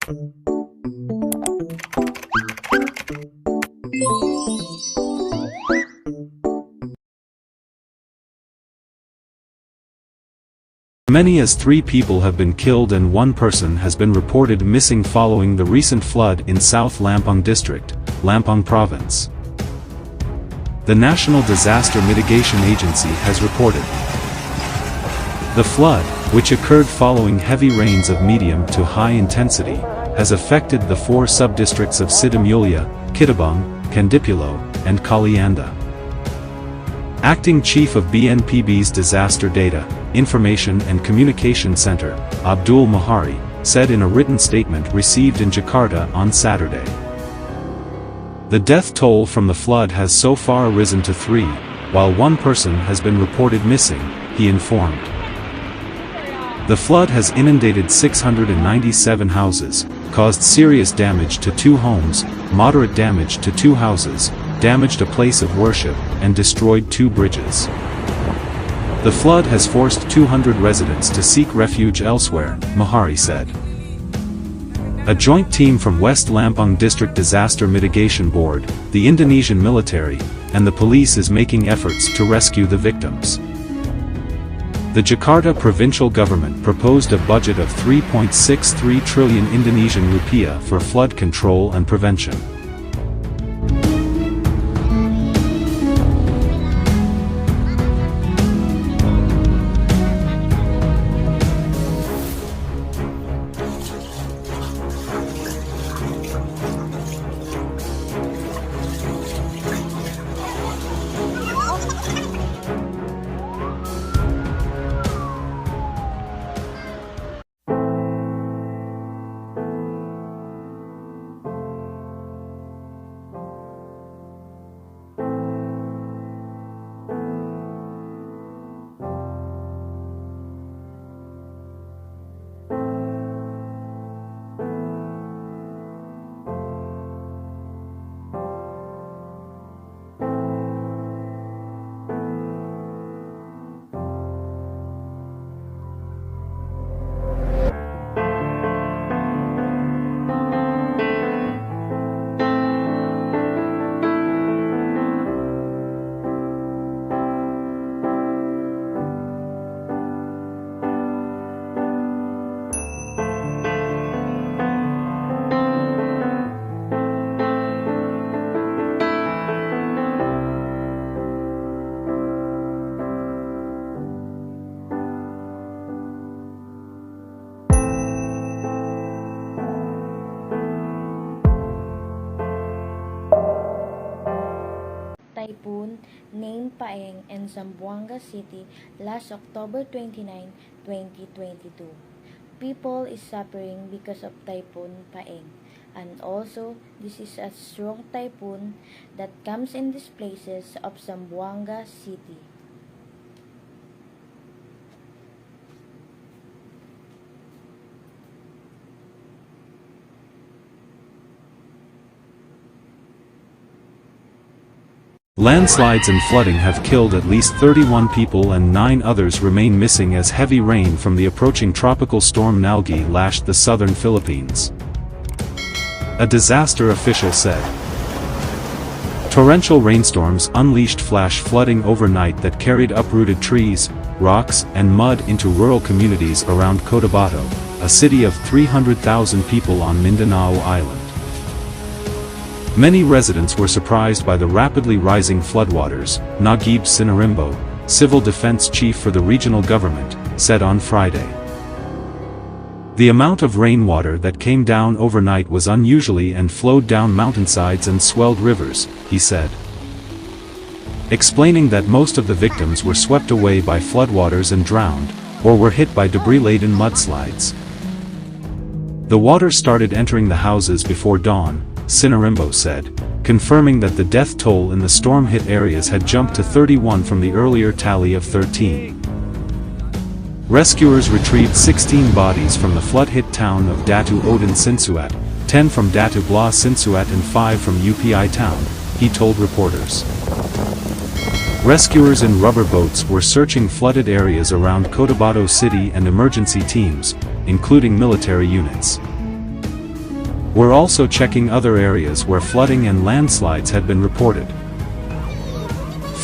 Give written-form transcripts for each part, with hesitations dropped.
Many as 3 people have been killed and 1 person has been reported missing following the recent flood in South Lampung District, Lampung Province. The National Disaster Mitigation Agency has reported. The flood, which occurred following heavy rains of medium to high intensity, has affected the 4 sub-districts of Sidamulia, Kitabang, Kandipulo, and Kalianda. Acting Chief of BNPB's Disaster Data, Information and Communication Center, Abdul Mahari, said in a written statement received in Jakarta on Saturday. The death toll from the flood has so far risen to 3, while 1 person has been reported missing, he informed. The flood has inundated 697 houses, caused serious damage to 2 homes, moderate damage to 2 houses, damaged a place of worship, and destroyed 2 bridges. The flood has forced 200 residents to seek refuge elsewhere, Mahari said. A joint team from West Lampung District Disaster Mitigation Board, the Indonesian military, and the police is making efforts to rescue the victims. The Jakarta provincial government proposed a budget of 3.63 trillion Indonesian rupiah for flood control and prevention. Typhoon named Paeng in Zamboanga City last October 29, 2022. People is suffering because of Typhoon Paeng, and also this is a strong typhoon that comes in these places of Zamboanga City. Landslides and flooding have killed at least 31 people and 9 others remain missing as heavy rain from the approaching tropical storm Nalgae lashed the southern Philippines. A disaster official said. Torrential rainstorms unleashed flash flooding overnight that carried uprooted trees, rocks, and mud into rural communities around Cotabato, a city of 300,000 people on Mindanao Island. Many residents were surprised by the rapidly rising floodwaters, Naguib Sinarimbo, civil defense chief for the regional government, said on Friday. The amount of rainwater that came down overnight was unusually and flowed down mountainsides and swelled rivers, he said. Explaining that most of the victims were swept away by floodwaters and drowned, or were hit by debris-laden mudslides. The water started entering the houses before dawn, Sinarimbo said, confirming that the death toll in the storm-hit areas had jumped to 31 from the earlier tally of 13. Rescuers retrieved 16 bodies from the flood-hit town of Datu Odin Sinsuat, 10 from Datu Blah Sinsuat and 5 from UPI town, he told reporters. Rescuers in rubber boats were searching flooded areas around Cotabato City and emergency teams, including military units. We're also checking other areas where flooding and landslides had been reported.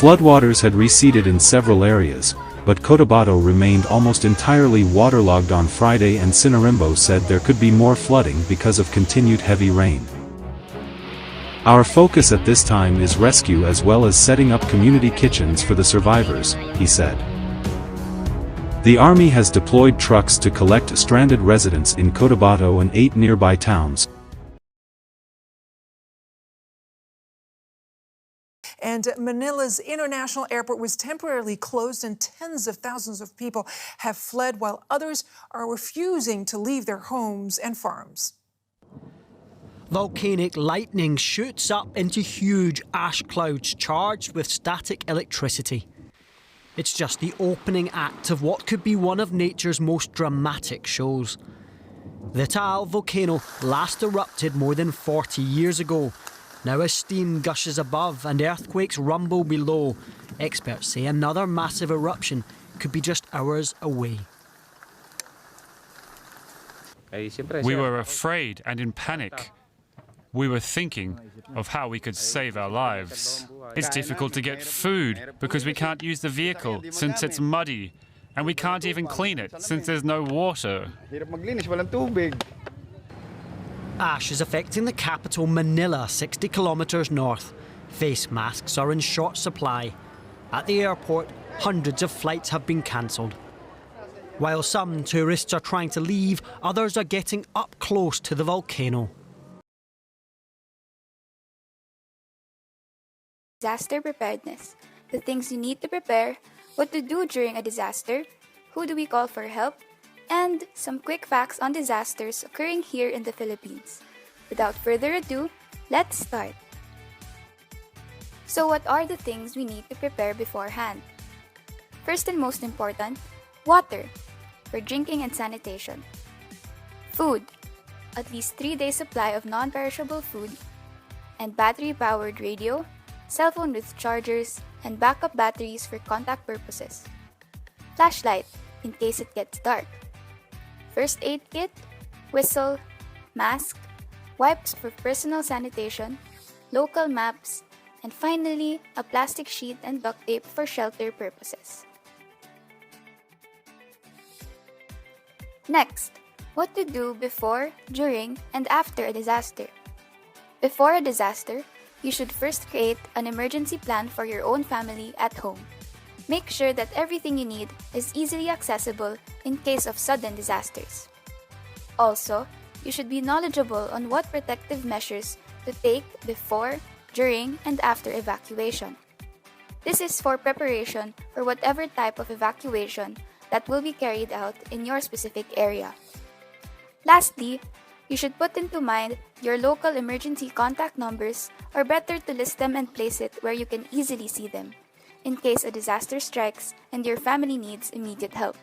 Floodwaters had receded in several areas, but Cotabato remained almost entirely waterlogged on Friday, and Sinarimbo said there could be more flooding because of continued heavy rain. Our focus at this time is rescue as well as setting up community kitchens for the survivors, he said. The army has deployed trucks to collect stranded residents in Cotabato and 8 nearby towns. And Manila's international airport was temporarily closed, and tens of thousands of people have fled while others are refusing to leave their homes and farms. Volcanic lightning shoots up into huge ash clouds charged with static electricity. It's just the opening act of what could be one of nature's most dramatic shows. The Taal volcano last erupted more than 40 years ago. Now as steam gushes above and earthquakes rumble below, experts say another massive eruption could be just hours away. We were afraid and in panic. We were thinking of how we could save our lives. It's difficult to get food because we can't use the vehicle since it's muddy, and we can't even clean it since there's no water. Ash is affecting the capital Manila, 60 kilometres north. Face masks are in short supply. At the airport, hundreds of flights have been cancelled. While some tourists are trying to leave, others are getting up close to the volcano. Disaster preparedness. The things you need to prepare, what to do during a disaster, who do we call for help, and some quick facts on disasters occurring here in the Philippines. Without further ado, let's start. So what are the things we need to prepare beforehand? First and most important, water for drinking and sanitation. Food, at least 3 days supply of non-perishable food, and battery-powered radio, cell phone with chargers, and backup batteries for contact purposes. Flashlight, in case it gets dark. First aid kit, whistle, mask, wipes for personal sanitation, local maps, and finally, a plastic sheet and duct tape for shelter purposes. Next, what to do before, during, and after a disaster. Before a disaster, you should first create an emergency plan for your own family at home. Make sure that everything you need is easily accessible in case of sudden disasters. Also, you should be knowledgeable on what protective measures to take before, during, and after evacuation. This is for preparation for whatever type of evacuation that will be carried out in your specific area. Lastly, you should put into mind your local emergency contact numbers, or better to list them and place it where you can easily see them, in case a disaster strikes and your family needs immediate help.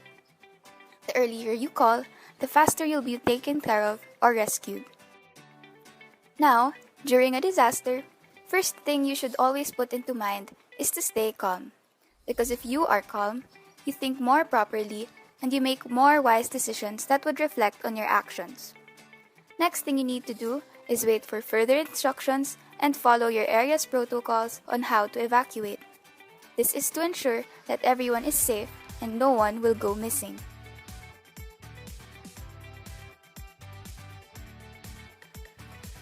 The earlier you call, the faster you'll be taken care of or rescued. Now, during a disaster, first thing you should always put into mind is to stay calm. Because if you are calm, you think more properly and you make more wise decisions that would reflect on your actions. Next thing you need to do is wait for further instructions and follow your area's protocols on how to evacuate. This is to ensure that everyone is safe and no one will go missing.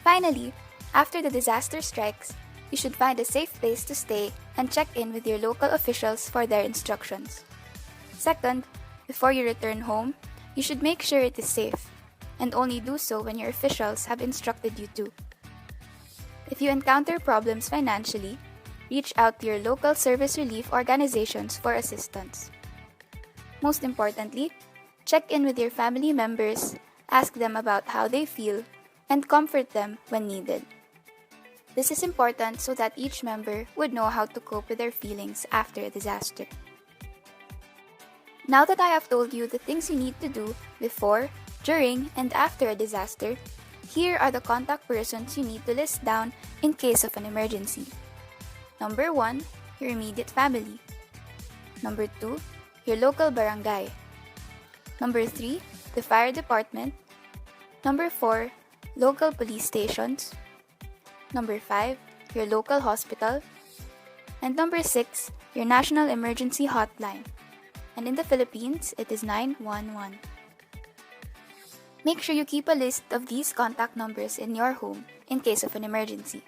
Finally, after the disaster strikes, you should find a safe place to stay and check in with your local officials for their instructions. Second, before you return home, you should make sure it is safe, and only do so when your officials have instructed you to. If you encounter problems financially, reach out to your local service relief organizations for assistance. Most importantly, check in with your family members, ask them about how they feel, and comfort them when needed. This is important so that each member would know how to cope with their feelings after a disaster. Now that I have told you the things you need to do before, during, and after a disaster, here are the contact persons you need to list down in case of an emergency. Number 1, your immediate family. Number 2, your local barangay. Number 3, the fire department. Number 4, local police stations. Number 5, your local hospital. And number 6, your national emergency hotline. And in the Philippines, it is 911. Make sure you keep a list of these contact numbers in your home in case of an emergency.